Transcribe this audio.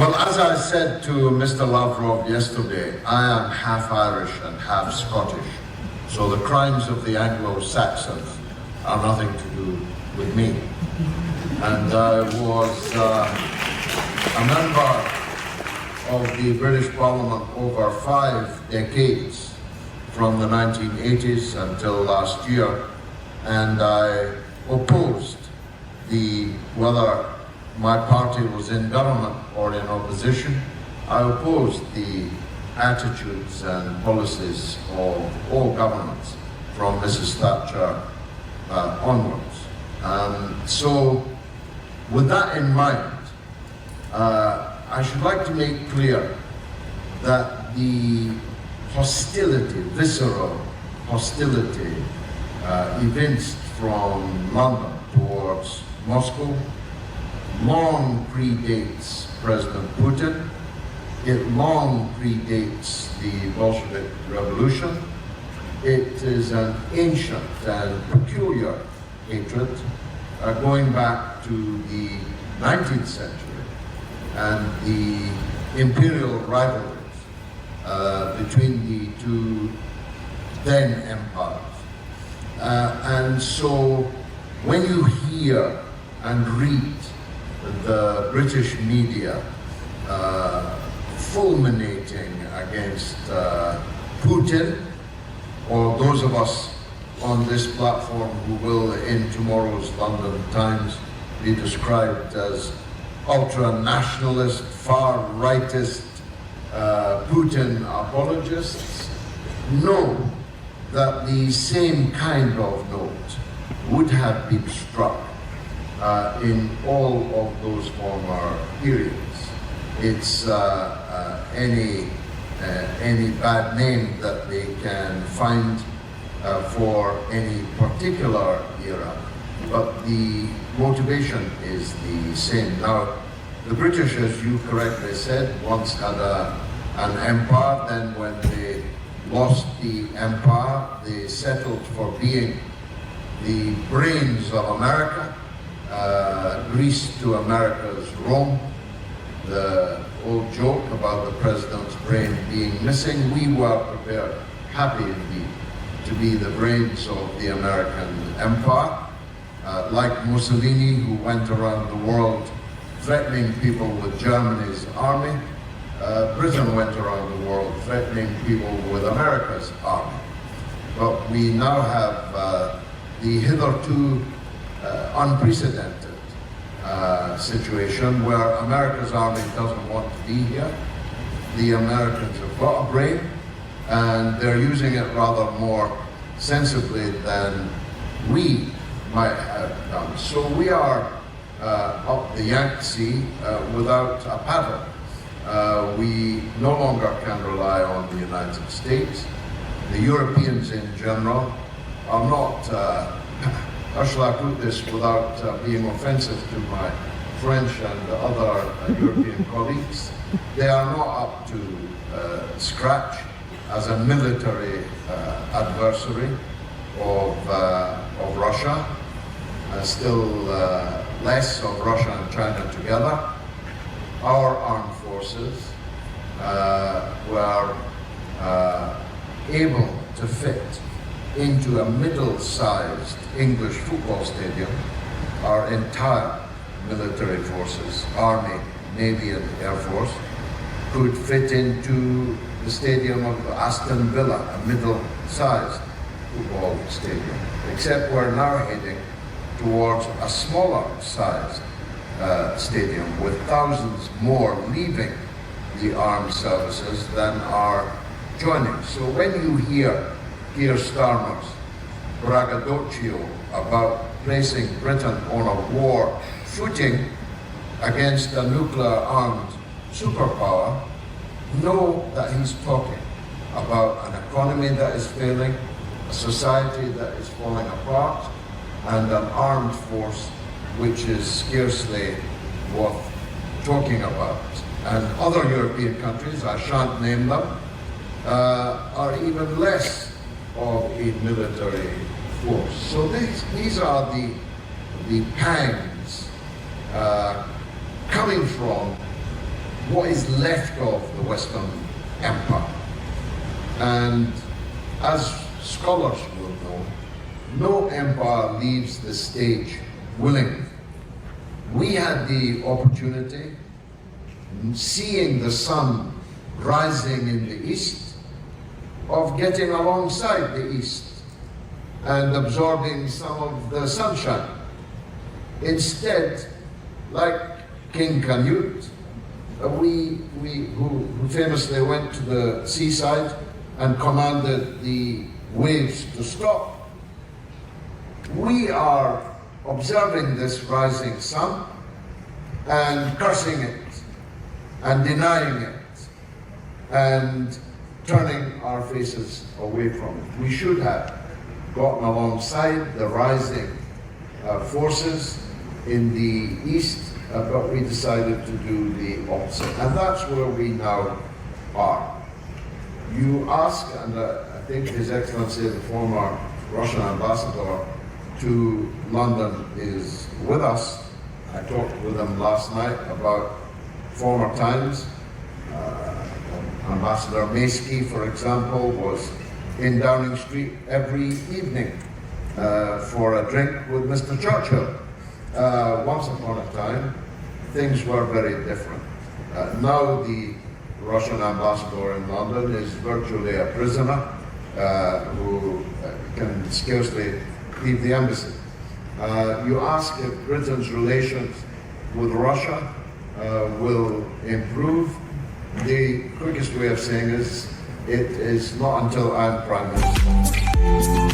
Well, as I said to Mr. Lavrov yesterday, I am half Irish and half Scottish. So the crimes of the Anglo-Saxons are nothing to do with me. And I was a member of the British Parliament over 5 decades, from the 1980s until last year, and I opposed whether my party was in government or in opposition, I opposed the attitudes and policies of all governments from Mrs. Thatcher onwards. So with that in mind, I should like to make clear that the hostility, visceral hostility evinced from London towards Moscow long predates President Putin. It long predates the Bolshevik Revolution. It is an ancient and peculiar hatred going back to the 19th century and the imperial rivalries between the two then empires. And so when you hear and read the British media fulminating against Putin, or those of us on this platform who will in tomorrow's London Times be described as ultra-nationalist, far-rightist Putin apologists, know that the same kind of note would have been struck in all of those former periods. It's any bad name that they can find for any particular era, but the motivation is the same. Now, the British, as you correctly said, once had an empire. Then when they lost the empire, they settled for being the brains of America, Greece to America's Rome. The old joke about the president's brain being missing, we were prepared, happy indeed, to be the brains of the American empire. Like Mussolini, who went around the world threatening people with Germany's army, Britain went around the world threatening people with America's army. But we now have the hitherto unprecedented situation where America's army doesn't want to be here. The Americans have got a brain, and they're using it rather more sensibly than we might have done. So we are up the Yangtze without a paddle. We no longer can rely on the United States. The Europeans in general are not, how shall I put this without being offensive to my French and other European colleagues, they are not up to scratch as a military adversary of Russia, still less of Russia and China together. Our armed forces were able to fit into a middle-sized English football stadium our entire military forces, Army, Navy and Air Force, could fit into the stadium of Aston Villa, a middle-sized football stadium, except we're now heading towards a smaller-sized stadium with thousands more leaving the armed services than are joining. So when you hear Keir Starmer's braggadocio about placing Britain on a war footing against a nuclear-armed superpower, know that he's talking about an economy that is failing, a society that is falling apart, and an armed force which is scarcely worth talking about. And other European countries, I shan't name them, are even less of a military force. So these are the pangs coming from what is left of the Western Empire. And as scholars will know, no empire leaves the stage willingly. We had the opportunity, seeing the sun rising in the east, of getting alongside the east and absorbing some of the sunshine. Instead, like King Canute, who famously went to the seaside and commanded the waves to stop, we are observing this rising sun and cursing it and denying it and turning our faces away from it. We should have gotten alongside the rising forces in the east, but we decided to do the opposite. And that's where we now are. You ask, and I think His Excellency, the former Russian ambassador to London, is with us. I talked with him last night about former times. Ambassador Maysky, for example, was in Downing Street every evening for a drink with Mr. Churchill. Once upon a time, things were very different. Now the Russian ambassador in London is virtually a prisoner who can scarcely leave the embassy. You ask if Britain's relations with Russia will improve. The quickest way of saying is, it is not until I'm Prime Minister.